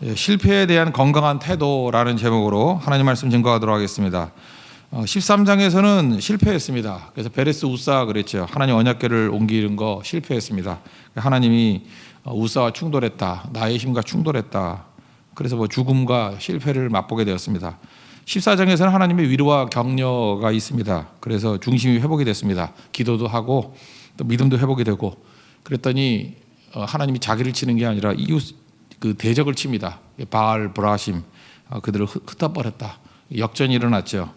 실패에 대한 건강한 태도라는 제목으로 하나님 말씀 증거하도록 하겠습니다. 13장에서는 실패했습니다. 그래서 베레스 우사 그랬죠. 하나님 언약궤를 옮기는 거 실패했습니다. 하나님이 우사와 충돌했다. 나의 힘과 충돌했다. 그래서 죽음과 실패를 맛보게 되었습니다. 14장에서는 하나님의 위로와 격려가 있습니다. 그래서 중심이 회복이 됐습니다. 기도도 하고 또 믿음도 회복이 되고 그랬더니 하나님이 자기를 치는 게 아니라 이웃 그 대적을 칩니다. 바알 브라심 그들을 흩어버렸다. 역전이 일어났죠.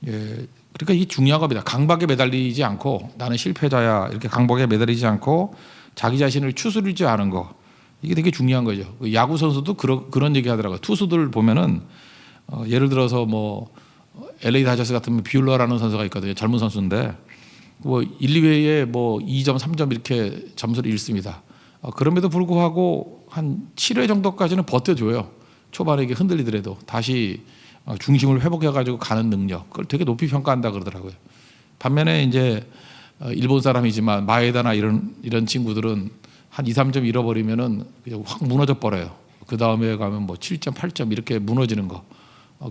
그러니까 이게 중요한 겁니다. 강박에 매달리지 않고 나는 실패자야 이렇게 강박에 매달리지 않고 자기 자신을 추스르지 않은 거 이게 되게 중요한 거죠. 야구 선수도 그런 얘기 하더라고요. 투수들 보면은 예를 들어서 LA 다저스 같은 뷰러라는 선수가 있거든요. 젊은 선수인데 1, 2회에 2점, 3점 이렇게 점수를 읽습니다. 그럼에도 불구하고 한 7회 정도까지는 버텨줘요. 초반에 이게 흔들리더라도 다시 중심을 회복해가지고 가는 능력, 그걸 되게 높이 평가한다 그러더라고요. 반면에 이제 일본 사람이지만 마에다나 이런 친구들은 한 2, 3점 잃어버리면은 그냥 확 무너져 버려요. 그 다음에 가면 7점, 8점 이렇게 무너지는 거.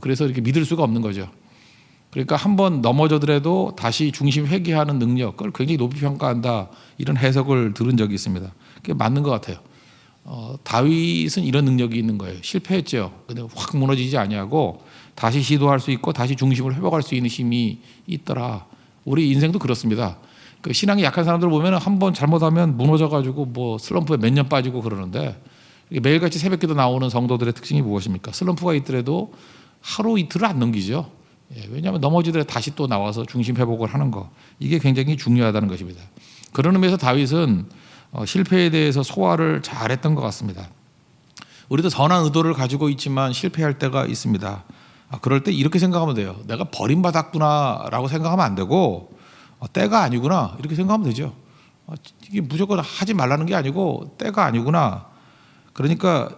그래서 이렇게 믿을 수가 없는 거죠. 그러니까 한번 넘어져더라도 다시 중심 회귀하는 능력, 그걸 굉장히 높이 평가한다. 이런 해석을 들은 적이 있습니다. 그게 맞는 것 같아요. 다윗은 이런 능력이 있는 거예요. 실패했죠. 근데 확 무너지지 아니하고 다시 시도할 수 있고 다시 중심을 회복할 수 있는 힘이 있더라. 우리 인생도 그렇습니다. 그 신앙이 약한 사람들 보면 한번 잘못하면 무너져가지고 슬럼프에 몇 년 빠지고 그러는데 매일같이 새벽기도 나오는 성도들의 특징이 무엇입니까? 슬럼프가 있더라도 하루 이틀을 안 넘기죠. 왜냐하면 넘어지더라도 다시 또 나와서 중심 회복을 하는 거 이게 굉장히 중요하다는 것입니다. 그런 의미에서 다윗은 실패에 대해서 소화를 잘했던 것 같습니다. 우리도 선한 의도를 가지고 있지만 실패할 때가 있습니다. 그럴 때 이렇게 생각하면 돼요. 내가 버림받았구나라고 생각하면 안 되고 때가 아니구나 이렇게 생각하면 되죠. 이게 무조건 하지 말라는 게 아니고 때가 아니구나. 그러니까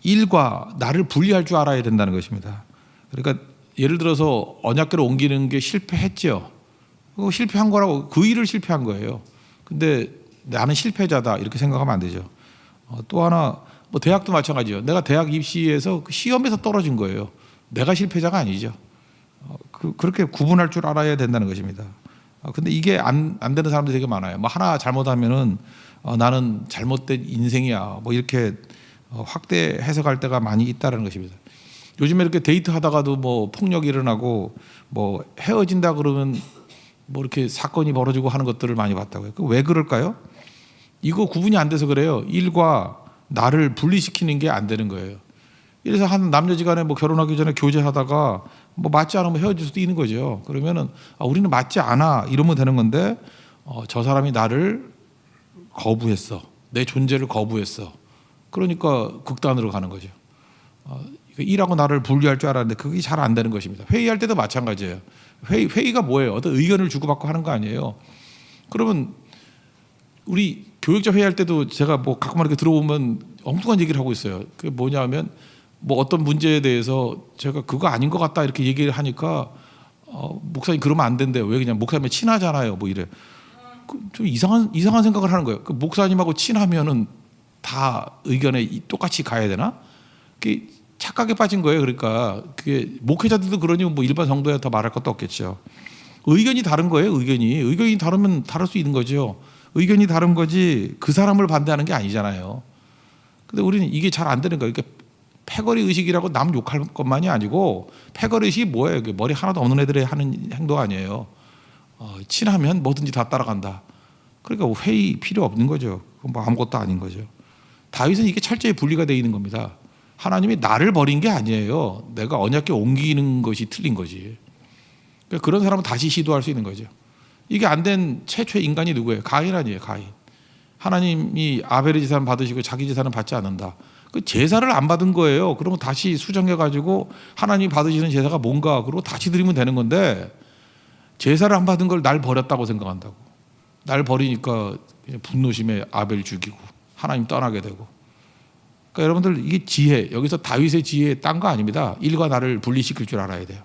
일과 나를 분리할 줄 알아야 된다는 것입니다. 그러니까 예를 들어서 언약궤를 옮기는 게 실패했죠. 그거 실패한 거라고 그 일을 실패한 거예요. 근데 나는 실패자다 이렇게 생각하면 안 되죠. 또 하나 대학도 마찬가지예요. 내가 대학 입시에서 그 시험에서 떨어진 거예요. 내가 실패자가 아니죠. 그렇게 구분할 줄 알아야 된다는 것입니다. 근데 이게 안 되는 사람들이 되게 많아요. 하나 잘못하면은 나는 잘못된 인생이야. 이렇게 확대 해석할 때가 많이 있다는 것입니다. 요즘에 이렇게 데이트 하다가도 폭력이 일어나고 헤어진다 그러면 이렇게 사건이 벌어지고 하는 것들을 많이 봤다고요. 왜 그럴까요? 이거 구분이 안 돼서 그래요. 일과 나를 분리시키는 게 안 되는 거예요. 이래서 한 남녀지간에 결혼하기 전에 교제하다가 맞지 않으면 헤어질 수도 있는 거죠. 그러면은 우리는 맞지 않아 이러면 되는 건데 저 사람이 나를 거부했어. 내 존재를 거부했어. 그러니까 극단으로 가는 거죠. 일하고 나를 분리할 줄 알았는데 그게 잘 안 되는 것입니다. 회의할 때도 마찬가지예요. 회의가 뭐예요? 어떤 의견을 주고받고 하는 거 아니에요. 그러면 우리 교육자 회의할 때도 제가 가끔 이렇게 들어보면 엉뚱한 얘기를 하고 있어요. 그게 뭐냐면 어떤 문제에 대해서 제가 그거 아닌 것 같다 이렇게 얘기를 하니까 목사님 그러면 안 된대요. 왜 그냥 목사님이 친하잖아요. 이래. 좀 이상한 생각을 하는 거예요. 목사님하고 친하면은 다 의견에 똑같이 가야 되나? 그게 착각에 빠진 거예요. 그러니까 그게 목회자들도 그러니 일반 성도야 더 말할 것도 없겠죠. 의견이 다른 거예요. 의견이 다르면 다를 수 있는 거죠. 의견이 다른 거지 그 사람을 반대하는 게 아니잖아요. 근데 우리는 이게 잘 안 되는 거예요. 그러니까 패거리 의식이라고 남 욕할 것만이 아니고 패거리 의식이 뭐예요? 머리 하나도 없는 애들이 하는 행동 아니에요. 친하면 뭐든지 다 따라간다. 그러니까 회의 필요 없는 거죠. 아무것도 아닌 거죠. 다윗은 이게 철저히 분리가 되어 있는 겁니다. 하나님이 나를 버린 게 아니에요. 내가 언약궤 옮기는 것이 틀린 거지. 그러니까 그런 사람은 다시 시도할 수 있는 거죠. 이게 안 된 최초의 인간이 누구예요? 가인 아니에요. 가인. 하나님이 아벨의 제사는 받으시고 자기 제사는 받지 않는다. 그 제사를 안 받은 거예요. 그러면 다시 수정해가지고 하나님이 받으시는 제사가 뭔가 그러고 다시 드리면 되는 건데 제사를 안 받은 걸 날 버렸다고 생각한다고. 날 버리니까 그냥 분노심에 아벨 죽이고 하나님 떠나게 되고. 그러니까 여러분들 이게 지혜, 여기서 다윗의 지혜에 딴 거 아닙니다. 일과 나를 분리시킬 줄 알아야 돼요.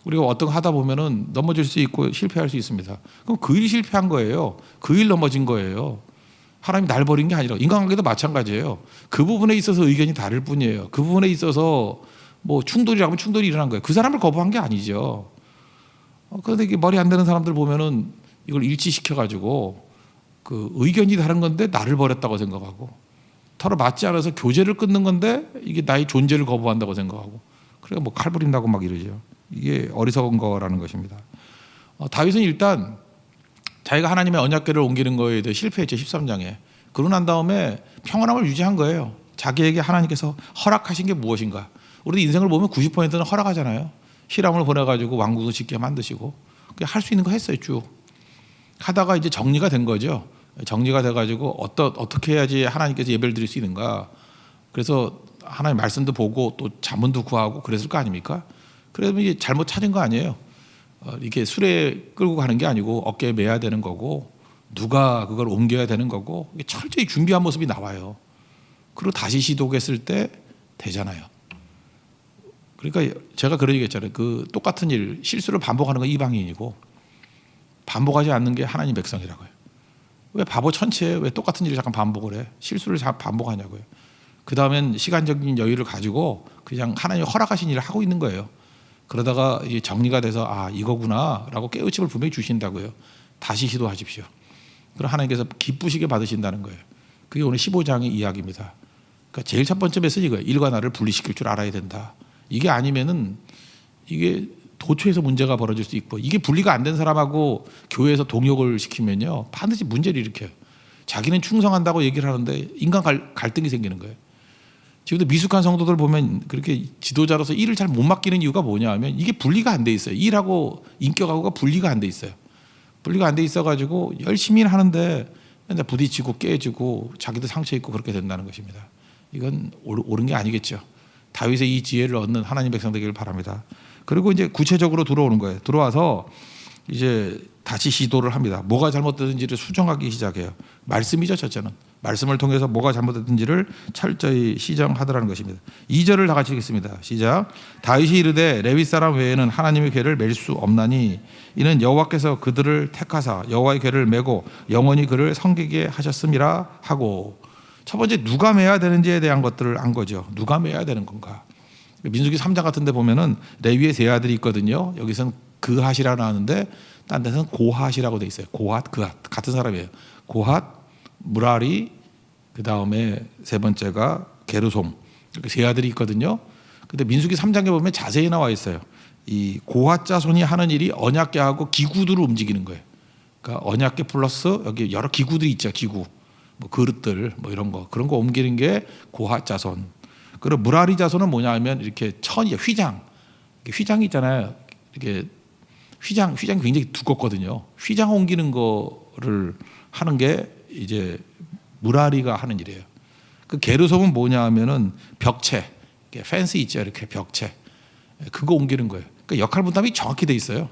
우리가 어떤 거 하다 보면은 넘어질 수 있고 실패할 수 있습니다. 그럼 그 일 실패한 거예요. 그 일 넘어진 거예요. 하나님이 날 버린 게 아니라 인간관계도 마찬가지예요. 그 부분에 있어서 의견이 다를 뿐이에요. 그 부분에 있어서 뭐 충돌이라면 충돌이 일어난 거예요. 그 사람을 거부한 게 아니죠. 그런데 이게 머리 안 되는 사람들 보면은 이걸 일치시켜가지고 그 의견이 다른 건데 나를 버렸다고 생각하고 서로 맞지 않아서 교제를 끊는 건데 이게 나의 존재를 거부한다고 생각하고 그러니까 뭐 칼 부린다고 막 이러죠. 이게 어리석은 거라는 것입니다. 다윗은 일단 자기가 하나님의 언약궤를 옮기는 거에 대해 실패했죠. 13장에. 그러고 난 다음에 평안함을 유지한 거예요. 자기에게 하나님께서 허락하신 게 무엇인가. 우리 인생을 보면 90%는 허락하잖아요. 히람을 보내가지고 왕국을 짓게 만드시고 할 수 있는 거 했어요. 쭉 하다가 이제 정리가 된 거죠. 정리가 돼가지고 어떻게 해야지 하나님께서 예배를 드릴 수 있는가. 그래서 하나님 말씀도 보고 또 자문도 구하고 그랬을 거 아닙니까? 그러면 이게 잘못 찾은 거 아니에요. 이렇게 수레 끌고 가는 게 아니고 어깨에 매야 되는 거고 누가 그걸 옮겨야 되는 거고 철저히 준비한 모습이 나와요. 그리고 다시 시도했을 때 되잖아요. 그러니까 제가 그런 얘기 했잖아요. 그 똑같은 일 실수를 반복하는 건 이방인이고 반복하지 않는 게 하나님 백성이라고요. 왜 바보 천체에 왜 똑같은 일을 잠깐 반복을 해? 실수를 반복하냐고요. 그 다음엔 시간적인 여유를 가지고 그냥 하나님이 허락하신 일을 하고 있는 거예요. 그러다가 이제 정리가 돼서 아 이거구나라고 깨우침을 분명히 주신다고요. 다시 시도하십시오. 그럼 하나님께서 기쁘시게 받으신다는 거예요. 그게 오늘 15장의 이야기입니다. 그러니까 제일 첫 번째 메시지 이거예요. 일과 나를 분리시킬 줄 알아야 된다. 이게 아니면은 이게 도처에서 문제가 벌어질 수 있고 이게 분리가 안 된 사람하고 교회에서 동역을 시키면요 반드시 문제를 일으켜요. 자기는 충성한다고 얘기를 하는데 인간 갈등이 생기는 거예요. 지금도 미숙한 성도들 보면 그렇게 지도자로서 일을 잘 못 맡기는 이유가 뭐냐 하면 이게 분리가 안 돼 있어요. 일하고 인격하고가 분리가 안 돼 있어요. 분리가 안 돼 있어가지고 열심히 하는데 맨날 부딪히고 깨지고 자기도 상처 입고 그렇게 된다는 것입니다. 이건 옳은 게 아니겠죠. 다윗의 이 지혜를 얻는 하나님 백성 되기를 바랍니다. 그리고 이제 구체적으로 들어오는 거예요. 들어와서 이제 다시 시도를 합니다. 뭐가 잘못됐는지를 수정하기 시작해요. 말씀이죠, 첫째는. 말씀을 통해서 뭐가 잘못됐는지를 철저히 시정하더라는 것입니다. 2절을 다 같이 읽겠습니다. 시작. 다윗이 이르되 레위 사람 외에는 하나님의 궤를 맬 수 없나니 이는 여호와께서 그들을 택하사 여호와의 궤를 메고 영원히 그를 섬기게 하셨음이라 하고. 첫 번째 누가 매야 되는지에 대한 것들을 안 거죠. 누가 매야 되는 건가. 민수기 3장 같은 데 보면은 레위의 세 아들이 있거든요. 여기서는 그핫이라 나오는데 딴 데서는 고핫이라고 돼 있어요. 고핫, 그핫 같은 사람이에요. 고핫, 무라리, 그 다음에 세 번째가 게르솜 이렇게 세 아들이 있거든요. 근데 민수기 3장에 보면 자세히 나와 있어요. 이 고핫 자손이 하는 일이 언약궤하고 기구들을 움직이는 거예요. 그러니까 언약궤 플러스 여기 여러 기구들이 있죠. 기구, 뭐 그릇들, 뭐 이런 거 그런 거 옮기는 게 고핫 자손. 그리고 무라리 자손은 뭐냐면 이렇게 천이 휘장, 휘장이 있잖아요. 이렇게 휘장이 굉장히 두껍거든요. 휘장 옮기는 거를 하는 게 이제 무라리가 하는 일이에요. 그 게르솜은 뭐냐면은 벽체, 펜스 있죠, 이렇게 벽체, 그거 옮기는 거예요. 그러니까 역할 분담이 정확히 돼 있어요.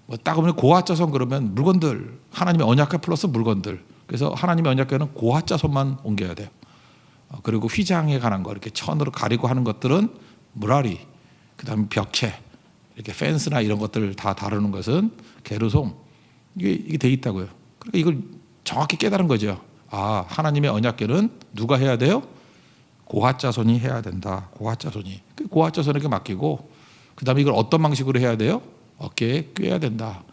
뭐 딱 보면 고핫 자손 그러면 물건들, 하나님의 언약궤 플러스 물건들. 그래서 하나님의 언약궤는 고핫 자손만 옮겨야 돼요. 그리고 휘장에 관한 거 이렇게 천으로 가리고 하는 것들은 무라리, 그다음에 벽체, 이렇게 펜스나 이런 것들을 다 다루는 것은 게르솜. 이게 돼 있다고요. 그러니까 이걸 정확히 깨달은 거죠. 아, 하나님의 언약궤는 누가 해야 돼요? 고핫 자손이 해야 된다. 고핫 자손이. 고핫 자손에게 맡기고 그다음에 이걸 어떤 방식으로 해야 돼요? 어깨에 꿰야 된다.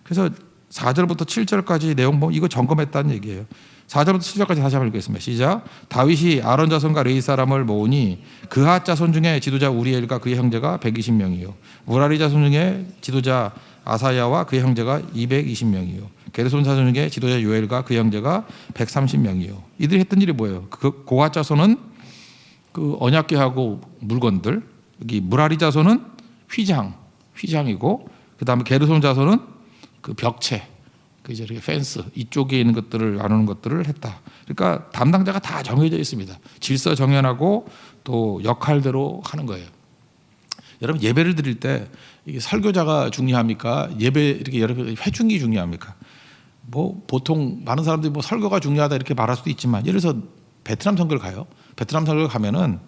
그래서 4절부터 7절까지 내용 보면 이거 점검했다는 얘기예요. 4절부터 7절까지 다시 한번 읽겠습니다. 시작. 다윗이 아론 자손과 레위 사람을 모으니 그핫 자손 중에 지도자 우리엘과 그의 형제가 120명이요 무라리 자손 중에 지도자 아사야와 그의 형제가 220명이요 게르솜 자손 중에 지도자 요엘과 그의 형제가 130명이요 이들이 했던 일이 뭐예요? 그 고핫 자손은 그 언약궤하고 물건들, 여기 무라리 자손은 휘장이고 그다음에 게르솜 자손은 그 벽체, 그 이제 이렇게 펜스 이쪽에 있는 것들을 나누는 것들을 했다. 그러니까 담당자가 다 정해져 있습니다. 질서 정연하고 또 역할대로 하는 거예요. 여러분 예배를 드릴 때 이게 설교자가 중요합니까? 예배 이렇게 여러분 회중이 중요합니까? 뭐 보통 많은 사람들이 뭐 설교가 중요하다 이렇게 말할 수도 있지만 예를 들어서 베트남 선교를 가요. 베트남 선교를 가면은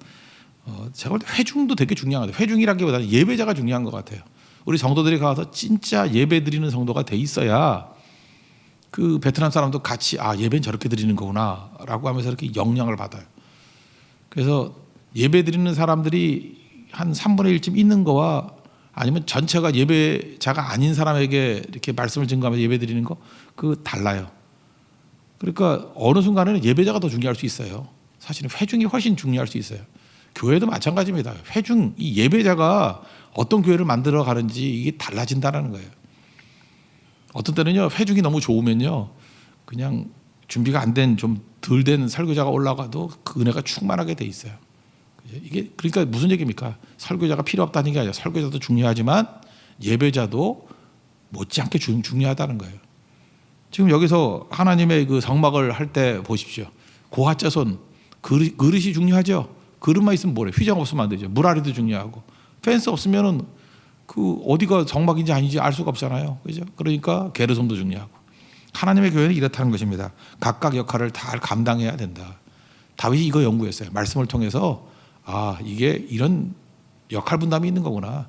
제가 볼 때 회중도 되게 중요한 것 같아요. 회중이라기보다는 예배자가 중요한 것 같아요. 우리 성도들이 가서 진짜 예배 드리는 성도가 돼 있어야 그 베트남 사람도 같이 예배는 저렇게 드리는 거구나라고 하면서 이렇게 영향을 받아요. 그래서 예배 드리는 사람들이 한 3분의 1쯤 있는 거와 아니면 전체가 예배자가 아닌 사람에게 이렇게 말씀을 증거하면서 예배 드리는 거 그 달라요. 그러니까 어느 순간에는 예배자가 더 중요할 수 있어요. 사실은 회중이 훨씬 중요할 수 있어요. 교회도 마찬가지입니다. 회중, 이 예배자가 어떤 교회를 만들어 가는지 이게 달라진다는 거예요. 어떤 때는요, 회중이 너무 좋으면요, 그냥 준비가 안 된 좀 덜 된 설교자가 올라가도 그 은혜가 충만하게 돼 있어요. 이게 그러니까 무슨 얘기입니까? 설교자가 필요 없다는 게 아니라 설교자도 중요하지만 예배자도 못지않게 중요하다는 거예요. 지금 여기서 하나님의 그 성막을 할 때 보십시오. 고아자손 그릇이 중요하죠. 그릇만 있으면 뭐래? 휘장 없으면 안 되죠. 물아리도 중요하고 펜스 없으면은 그 어디가 성막인지 아닌지 알 수가 없잖아요. 그죠? 그러니까 게르솜도 중요하고 하나님의 교회는 이렇다는 것입니다. 각각 역할을 다 감당해야 된다. 다윗이 이거 연구했어요. 말씀을 통해서 이게 이런 역할 분담이 있는 거구나.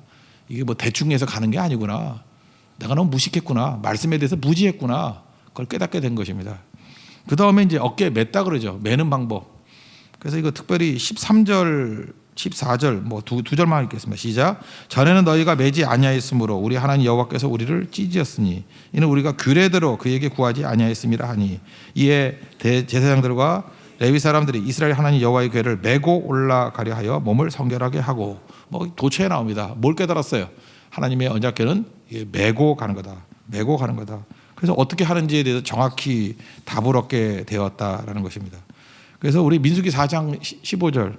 이게 뭐 대충 해서 가는 게 아니구나. 내가 너무 무식했구나. 말씀에 대해서 무지했구나. 그걸 깨닫게 된 것입니다. 그 다음에 이제 어깨에 맸다 그러죠. 매는 방법. 그래서 이거 특별히 13절, 14절 뭐 두 절만 읽겠습니다. 시작. 전에는 너희가 매지 아니하였으므로 우리 하나님 여호와께서 우리를 찢으셨으니 이는 우리가 규례대로 그에게 구하지 아니하였음이라 하니 이에 대제사장들과 레위 사람들이 이스라엘 하나님 여호와의 궤를 메고 올라가려 하여 몸을 성결하게 하고 뭐 도처에 나옵니다. 뭘 깨달았어요? 하나님의 언약궤는 메고 가는 거다. 메고 가는 거다. 그래서 어떻게 하는지에 대해서 정확히 답을 얻게 되었다라는 것입니다. 그래서 우리 민수기 4장 15절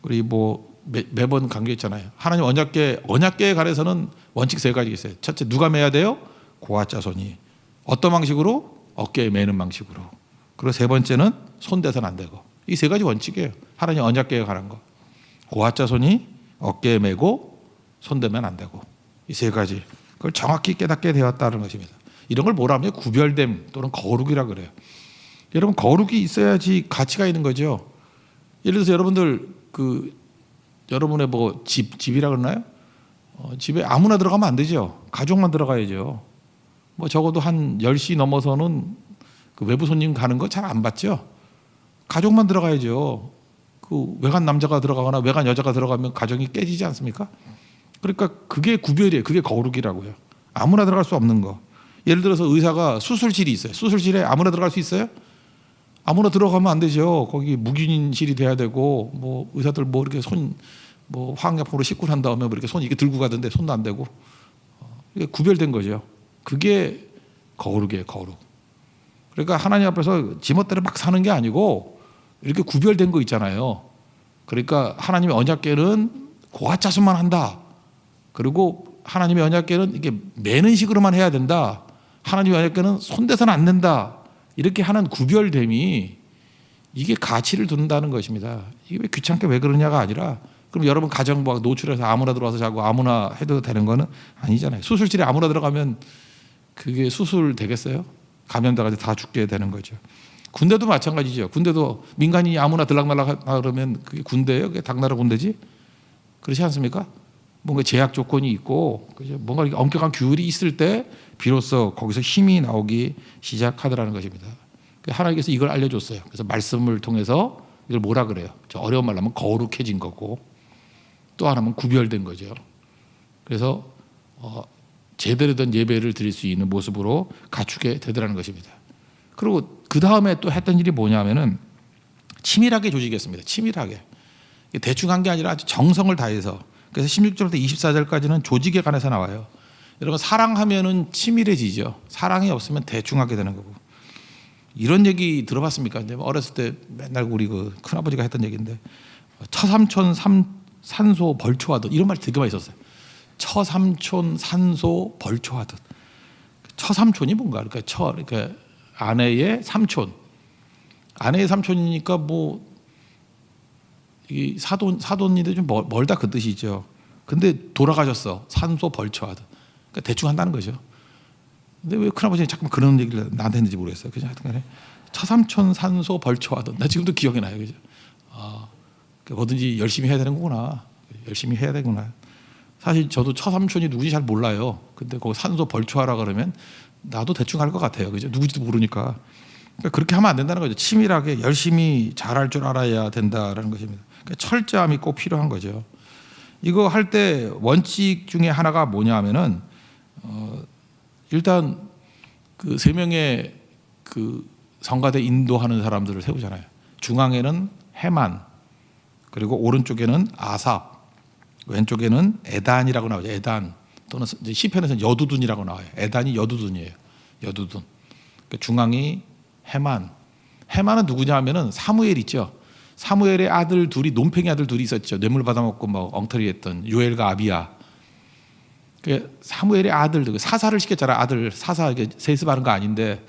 우리 뭐 매번 강조했잖아요. 하나님 언약궤에 관해서는 원칙 3가지 있어요. 첫째, 누가 매야 돼요? 고아자손이. 어떤 방식으로? 어깨에 매는 방식으로. 그리고 3번째는 손대서는 안 되고. 이 3가지 원칙이에요. 하나님 언약궤에 관한 거. 고아자손이 어깨에 매고 손대면 안 되고. 이 3가지. 그걸 정확히 깨닫게 되었다는 것입니다. 이런 걸 뭐라 하면 구별됨 또는 거룩이라 그래요. 여러분, 거룩이 있어야지 가치가 있는 거죠. 예를 들어서 여러분들 여러분의 뭐 집이라 그러나요? 집에 아무나 들어가면 안 되죠. 가족만 들어가야죠. 뭐 적어도 한 10시 넘어서는 그 외부 손님 가는 거 잘 안 받죠. 가족만 들어가야죠. 그 외간 남자가 들어가거나 외간 여자가 들어가면 가정이 깨지지 않습니까? 그러니까 그게 구별이에요. 그게 거룩이라고요. 아무나 들어갈 수 없는 거. 예를 들어서 의사가 수술실이 있어요. 수술실에 아무나 들어갈 수 있어요? 아무나 들어가면 안 되죠. 거기 무균실이 돼야 되고 뭐 의사들 뭐 이렇게 뭐 화학약품으로 씻고 난 다음에 뭐 이렇게 손 이렇게 들고 가던데 손도 안 대고 이게 구별된 거죠. 그게 거룩이에요. 거룩. 그러니까 하나님 앞에서 지멋대로 막 사는 게 아니고 이렇게 구별된 거 있잖아요. 그러니까 하나님의 언약궤는 고아자손만 한다. 그리고 하나님의 언약궤는 이게 매는 식으로만 해야 된다. 하나님의 언약궤는 손대서는 안 된다. 이렇게 하는 구별됨이 이게 가치를 둔다는 것입니다. 이게 왜 귀찮게 왜 그러냐가 아니라 그럼 여러분 가정 뭐 노출해서 아무나 들어와서 자고 아무나 해도 되는 거는 아니잖아요. 수술실에 아무나 들어가면 그게 수술 되겠어요? 감염돼가지고 다 죽게 되는 거죠. 군대도 마찬가지죠. 군대도 민간인이 아무나 들락날락 그러면 그게 군대예요? 그게 당나라 군대지? 그렇지 않습니까? 뭔가 제약 조건이 있고 뭔가 엄격한 규율이 있을 때 비로소 거기서 힘이 나오기 시작하더라는 것입니다. 하나님께서 이걸 알려줬어요. 그래서 말씀을 통해서 이걸 뭐라 그래요? 저 어려운 말로 하면 거룩해진 거고 또 하나는 구별된 거죠. 그래서 제대로 된 예배를 드릴 수 있는 모습으로 갖추게 되더라는 것입니다. 그리고 그 다음에 또 했던 일이 뭐냐면은 치밀하게 조직했습니다. 치밀하게. 대충 한 게 아니라 아주 정성을 다해서. 그래서 16절부터 24절까지는 조직에 관해서 나와요. 여러분, 사랑하면은 치밀해지죠. 사랑이 없으면 대충 하게 되는 거고. 이런 얘기 들어봤습니까? 어렸을 때 맨날 우리 그 큰아버지가 했던 얘기인데 처삼촌 산소 벌초하듯 이런 말 되게 많이 썼어요. 처삼촌 산소 벌초하듯. 처삼촌이 뭔가? 그러니까 아내의 삼촌. 아내의 삼촌이니까 뭐 이 사돈인데 좀 멀다 그 뜻이죠. 근데 돌아가셨어. 산소 벌초하듯. 그러니까 대충 한다는 거죠. 근데 왜 큰아버지는 자꾸 그런 얘기를 나한테 했는지 모르겠어요. 그냥 하여튼간에 처삼촌 산소 벌초하듯. 나 지금도 기억이 나요. 그죠? 뭐든지 열심히 해야 되는 거구나. 열심히 해야 되구나. 사실 저도 처삼촌이 누군지 잘 몰라요. 근데 거기 산소 벌초하라 그러면 나도 대충 할 것 같아요. 그죠? 누구지도 모르니까. 그러니까 그렇게 하면 안 된다는 거죠. 치밀하게 열심히 잘할 줄 알아야 된다라는 것입니다. 그러니까 철저함이 꼭 필요한 거죠. 이거 할 때 원칙 중에 하나가 뭐냐면은 일단 그 세 명의 그 성가대 인도하는 사람들을 세우잖아요. 중앙에는 해만, 그리고 오른쪽에는 아삽, 왼쪽에는 에단이라고 나오죠. 에단 또는 시편에서는 여두둔이라고 나와요. 에단이 여두둔이에요. 여두둔. 그러니까 중앙이 해만. 해만은 누구냐 하면은 사무엘 있죠. 사무엘의 아들 둘이, 논팽이 아들 둘이 있었죠. 뇌물 받아먹고 뭐 엉터리 했던 요엘과 아비야. 그 사무엘의 아들들, 사사를 시켰잖아. 아들 사사, 세습하는 거 아닌데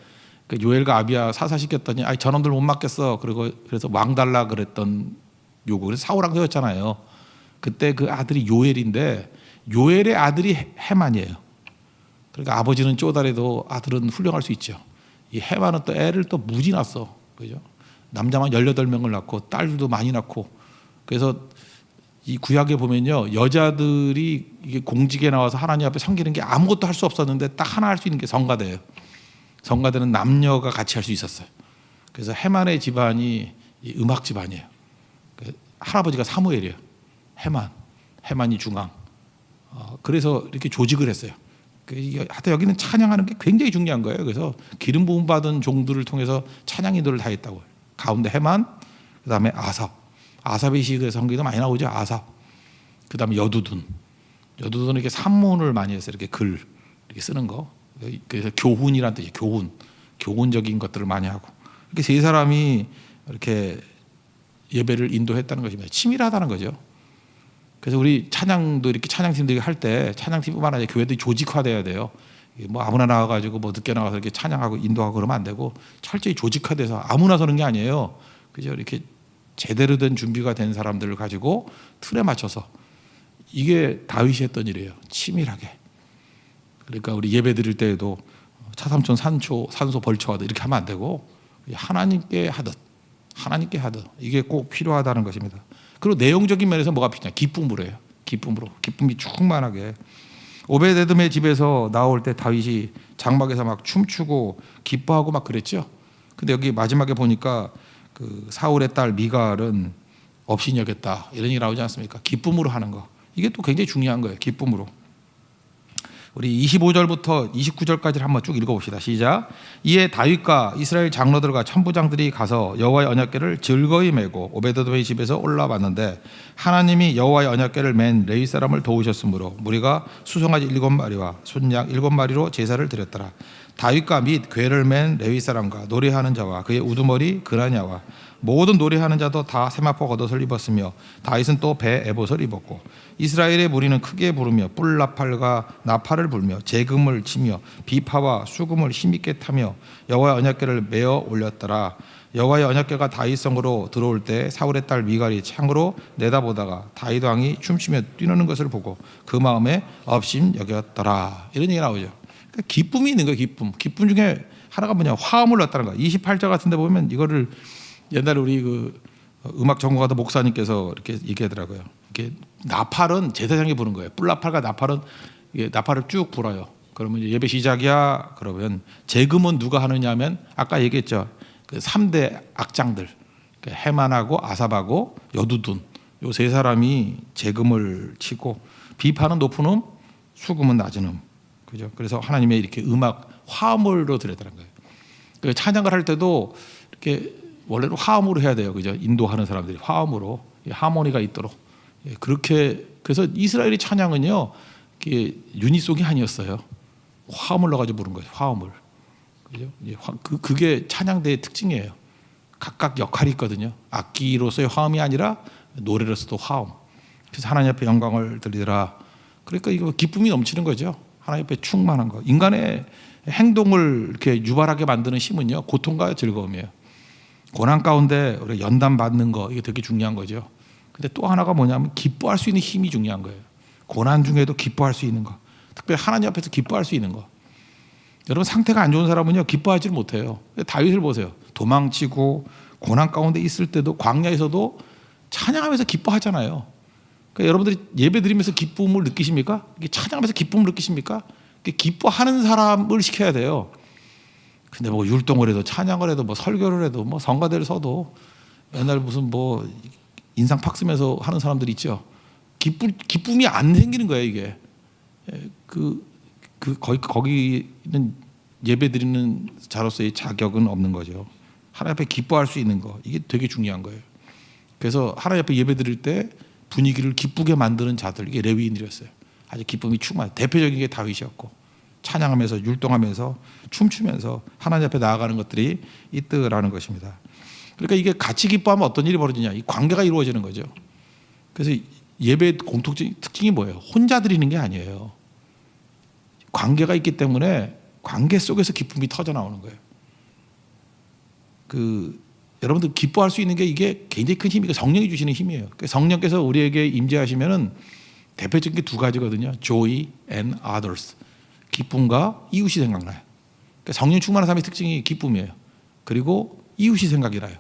그 요엘과 아비야 사사 시켰더니 아이 저놈들 못 맡겠어. 그리고 그래서 왕 달라 그랬던 요구. 그래서 사울왕 되었잖아요. 그때 그 아들이 요엘인데 요엘의 아들이 해만이에요. 그러니까 아버지는 쪼달해도 아들은 훌륭할 수 있죠. 이 해만은 또 애를 또 무지 낳았어. 그죠? 남자만 18명을 낳고 딸들도 많이 낳고. 그래서 이 구약에 보면요, 여자들이 이게 공직에 나와서 하나님 앞에 섬기는 게 아무것도 할 수 없었는데 딱 하나 할 수 있는 게 성가대예요. 성가대는 남녀가 같이 할 수 있었어요. 그래서 해만의 집안이 음악 집안이에요. 할아버지가 사무엘이에요. 해만이 중앙. 그래서 이렇게 조직을 했어요. 하여튼 여기는 찬양하는 게 굉장히 중요한 거예요. 그래서 기름 부음 받은 종들을 통해서 찬양 인도를 다 했다고. 가운데 해만, 그다음에 아삽의 시그에서 성경에도 많이 나오죠. 아삽. 그다음에 여두둔은 이렇게 산문을 많이 해서 이렇게 글 이렇게 쓰는 거. 그래서 교훈이란 뜻이에요. 교훈적인 것들을 많이 하고. 이렇게 세 사람이 이렇게 예배를 인도했다는 것입니다. 치밀하다는 거죠. 그래서 우리 찬양도 이렇게 찬양팀들이 할 때 찬양팀뿐만 아니라 교회들이 조직화돼야 돼요. 뭐 아무나 나와가지고 뭐 늦게 나와서 이렇게 찬양하고 인도하고 그러면 안 되고 철저히 조직화돼서 아무나 서는 게 아니에요. 그죠? 이렇게 제대로 된 준비가 된 사람들을 가지고 틀에 맞춰서 이게 다윗이 했던 일이에요. 치밀하게. 그러니까 우리 예배 드릴 때에도 차삼촌 산소 벌초하듯 이렇게 하면 안 되고 하나님께 하듯 이게 꼭 필요하다는 것입니다. 그리고 내용적인 면에서 뭐가 필요하냐? 기쁨이 충만하게. 오베데돔의 집에서 나올 때 다윗이 장막에서 막 춤추고 기뻐하고 막 그랬죠. 근데 여기 마지막에 보니까 그 사울의 딸 미갈은 업신이 여겼다 이런 얘기 나오지 않습니까? 기쁨으로 하는 거. 이게 또 굉장히 중요한 거예요. 기쁨으로. 우리 25절부터 29절까지를 한번 쭉 읽어봅시다. 시작. 이에 다윗과 이스라엘 장로들과 천부장들이 가서 여호와의 언약궤를 즐거이 메고 오베데돔의 집에서 올라왔는데 하나님이 여호와의 언약궤를 맨 레위 사람을 도우셨으므로 무리가 수송아지 7마리와 순양 7마리로 제사를 드렸더라. 다윗과 및 궤를 맨 레위 사람과 노래하는 자와 그의 우두머리 그라냐와 모든 노래하는 자도 다 세마포 겉옷을 입었으며 다윗은 또 배 에봇을 입었고 이스라엘의 무리는 크게 부르며 뿔나팔과 나팔을 불며 재금을 치며 비파와 수금을 힘있게 타며 여호와의 언약궤를 메어 올렸더라. 여호와의 언약궤가 다윗 성으로 들어올 때 사울의 딸 미갈이 창으로 내다보다가 다윗 왕이 춤추며 뛰노는 것을 보고 그 마음에 업심 여겼더라. 이런 얘기 나오죠. 그러니까 기쁨이 있는 거예요. 기쁨 중에 하나가 뭐냐? 화음을 넣었다는 거예요. 28절 같은 데 보면 이거를 옛날에 우리 그 음악 전공하던 목사님께서 이렇게 얘기하더라고요. 이게 나팔은 제사장이 부는 거예요. 뿔나팔과 나팔은 이게 나팔을 쭉 불어요. 그러면 이제 예배 시작이야. 그러면 재금은 누가 하느냐면 아까 얘기했죠. 그 3대 악장들 해만하고 아삽하고 여두둔 요 세 사람이 재금을 치고 비파는 높은 음, 수금은 낮은 음. 그죠? 그래서 하나님의 이렇게 음악 화음으로 드렸다는 거예요. 그 찬양을 할 때도 이렇게 원래는 화음으로 해야 돼요. 그죠? 인도하는 사람들이 화음으로 하모니가 있도록. 그렇게 그래서 이스라엘의 찬양은요. 유니송이 아니었어요. 화음을 넣어 가지고 부른 거예요. 화음을. 그죠? 그게 찬양대의 특징이에요. 각각 역할이 있거든요. 악기로서의 화음이 아니라 노래로서도 화음. 그래서 하나님 앞에 영광을 드리더라. 그러니까 이거 기쁨이 넘치는 거죠. 하나님 앞에 충만한 거. 인간의 행동을 이렇게 유발하게 만드는 힘은요. 고통과 즐거움이에요. 고난 가운데 우리가 연단 받는 거 이게 되게 중요한 거죠. 근데 또 하나가 뭐냐면 기뻐할 수 있는 힘이 중요한 거예요. 고난 중에도 기뻐할 수 있는 거. 특별히 하나님 앞에서 기뻐할 수 있는 거. 여러분 상태가 안 좋은 사람은요 기뻐하지를 못해요. 다윗을 보세요. 도망치고 고난 가운데 있을 때도 광야에서도 찬양하면서 기뻐하잖아요. 그러니까 여러분들이 예배 드리면서 기쁨을 느끼십니까? 이게 찬양하면서 기쁨을 느끼십니까? 기뻐하는 사람을 시켜야 돼요. 근데 뭐 율동을 해도 찬양을 해도 뭐 설교를 해도 뭐 성가대를 서도 맨날 무슨 뭐 인상 팍 쓰면서 하는 사람들 있죠. 기쁨이 안 생기는 거예요, 이게. 거기는 예배 드리는 자로서의 자격은 없는 거죠. 하나님 앞에 기뻐할 수 있는 거, 이게 되게 중요한 거예요. 그래서 하나님 앞에 예배 드릴 때 분위기를 기쁘게 만드는 자들, 이게 레위인들이었어요. 아주 기쁨이 충만. 대표적인 게 다윗이었고, 찬양하면서 율동하면서 춤추면서 하나님 앞에 나아가는 것들이 있더라는 것입니다. 그러니까 이게 같이 기뻐하면 어떤 일이 벌어지냐, 이 관계가 이루어지는 거죠. 그래서 예배의 공통적인 특징이 뭐예요? 혼자 드리는 게 아니에요. 관계가 있기 때문에 관계 속에서 기쁨이 터져 나오는 거예요. 여러분들 기뻐할 수 있는 게 이게 굉장히 큰 힘이고 성령이 주시는 힘이에요. 성령께서 우리에게 임재하시면은 대표적인 게 두 가지거든요. Joy and others. 기쁨과 이웃이 생각나요. 그러니까 성령 충만한 사람의 특징이 기쁨이에요. 그리고 이웃이 생각이 나요.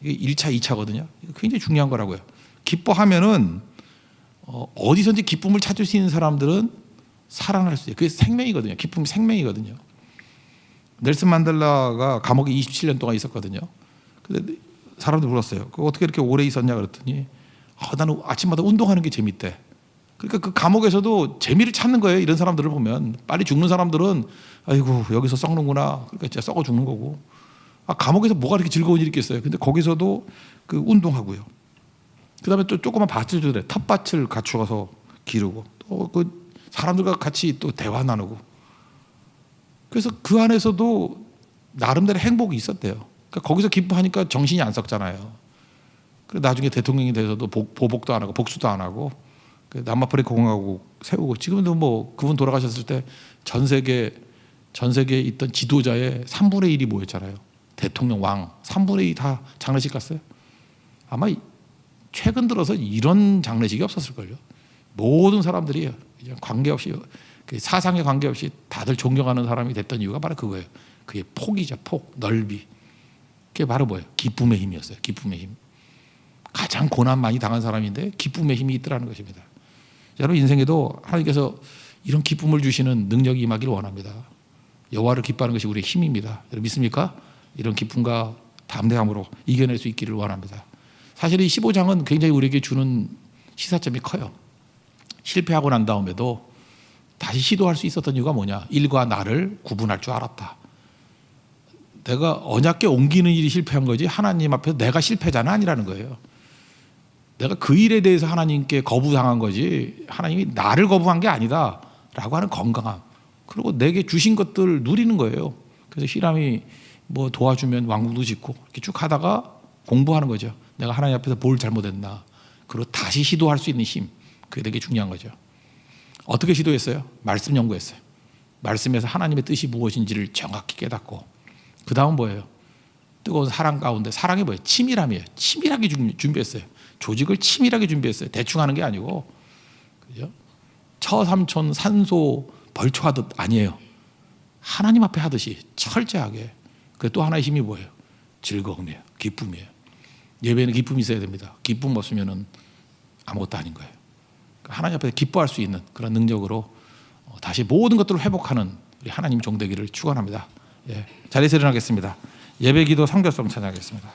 이게 1차, 2차거든요. 굉장히 중요한 거라고요. 기뻐하면은 어디선지 기쁨을 찾을 수 있는 사람들은 살아날 수 있어요. 그게 생명이거든요. 기쁨이 생명이거든요. 넬슨 만델라가 감옥에 27년 동안 있었거든요. 근데 사람들 물었어요. 어떻게 이렇게 오래 있었냐 그랬더니 나는 아침마다 운동하는 게 재밌대. 그러니까 그 감옥에서도 재미를 찾는 거예요. 이런 사람들을 보면. 빨리 죽는 사람들은 아이고 여기서 썩는구나. 그러니까 진짜 썩어 죽는 거고. 감옥에서 뭐가 이렇게 즐거운 일이 있겠어요. 근데 거기서도 그 운동하고요. 그다음에 또 조그만 밭을 주더래. 텃밭을 갖추어서 기르고 또 그 사람들과 같이 또 대화 나누고. 그래서 그 안에서도 나름대로 행복이 있었대요. 그러니까 거기서 기뻐하니까 정신이 안 썩잖아요. 그래 나중에 대통령이 돼서도 보복도 안 하고 복수도 안 하고 남아프리카 공화국 세우고 지금도 뭐 그분 돌아가셨을 때 전 세계에 있던 지도자의 3분의 1이 모였잖아요. 대통령 왕 3분의 2 다 장례식 갔어요. 아마 최근 들어서 이런 장례식이 없었을걸요. 모든 사람들이 관계없이 사상에 관계없이 다들 존경하는 사람이 됐던 이유가 바로 그거예요. 그게 폭이죠. 폭, 넓이. 그게 바로 뭐예요? 기쁨의 힘이었어요. 기쁨의 힘. 가장 고난 많이 당한 사람인데 기쁨의 힘이 있더라는 것입니다. 여러분 인생에도 하나님께서 이런 기쁨을 주시는 능력이 임하기를 원합니다. 여호와를 기뻐하는 것이 우리의 힘입니다. 여러분 믿습니까? 이런 기쁨과 담대함으로 이겨낼 수 있기를 원합니다. 사실 이 15장은 굉장히 우리에게 주는 시사점이 커요. 실패하고 난 다음에도 다시 시도할 수 있었던 이유가 뭐냐? 일과 나를 구분할 줄 알았다. 내가 언약궤 옮기는 일이 실패한 거지 하나님 앞에서 내가 실패자는 아니라는 거예요. 내가 그 일에 대해서 하나님께 거부당한 거지 하나님이 나를 거부한 게 아니다 라고 하는 건강함. 그리고 내게 주신 것들 누리는 거예요. 그래서 히람이 뭐 도와주면 왕궁도 짓고 이렇게 쭉 하다가 공부하는 거죠. 내가 하나님 앞에서 뭘 잘못했나. 그리고 다시 시도할 수 있는 힘. 그게 되게 중요한 거죠. 어떻게 시도했어요? 말씀 연구했어요. 말씀에서 하나님의 뜻이 무엇인지를 정확히 깨닫고 그 다음 뭐예요? 뜨거운 사랑 가운데 사랑이 뭐예요? 치밀함이에요. 치밀하게 준비했어요. 조직을 치밀하게 준비했어요. 대충 하는 게 아니고 그죠? 처삼촌 산소 벌초하듯 아니에요. 하나님 앞에 하듯이 철저하게. 그 또 하나의 힘이 뭐예요? 즐거움이에요. 기쁨이에요. 예배는 기쁨이 있어야 됩니다. 기쁨 없으면은 아무것도 아닌 거예요. 하나님 앞에 기뻐할 수 있는 그런 능력으로 다시 모든 것들을 회복하는 우리 하나님 종되기를 축원합니다. 예, 자리에서 일어나겠습니다. 예배기도 성결성 찬양하겠습니다.